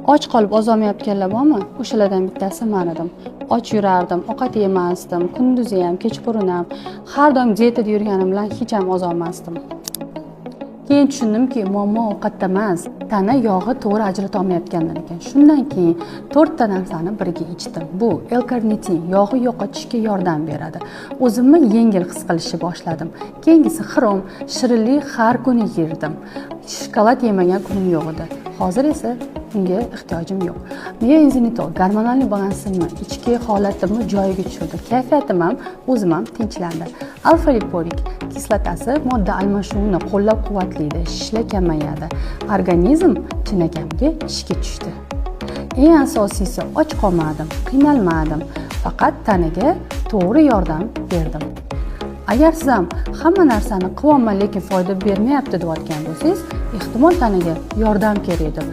Och qolib ozolmayotganlar bormi? O'shalardan bittasi men edim. Och yurardim, ovqat yemasdim, kunduzi ham, kechqurun ham. Har doim dietada yurganim bilan hech ham ozolmasdim. Keyin tushundimki, muammo ovqatda emas, tana yog'i to'g'ri ajrata olmayotgandan ekan. Shundan keyin 4 ta narsani birga ichdim. Bu L-karnitin yog'i yo'qotishga yordam beradi. O'zimni yengil his qilishni boshladim. Keyingisi xrom, shirinlik har kuni yerdim. Shokolad yemagan kunim yo'q edi. Hozir esa bunga ehtiyojim yo'q. Miya inzulin gormonal balansimni, ichki holatimni joyiga tushirdi. Kayfiyatim ham, o'zim ham tinchlandi. Alfa-lipoik kislotasi modda almashuvini qo'llab-quvvatlaydi, shishlar kamayadi. Organizm chinakamiga ishga tushdi. Eng asosiysi, och qolmadim, qiynalmadim, faqat tanaga to'g'ri yordam berdim. Agar siz ham hamma narsani qilolman, lekin foyda bermayapti deyotgan bo'lsangiz, ehtimol tanaga yordam kerakdir.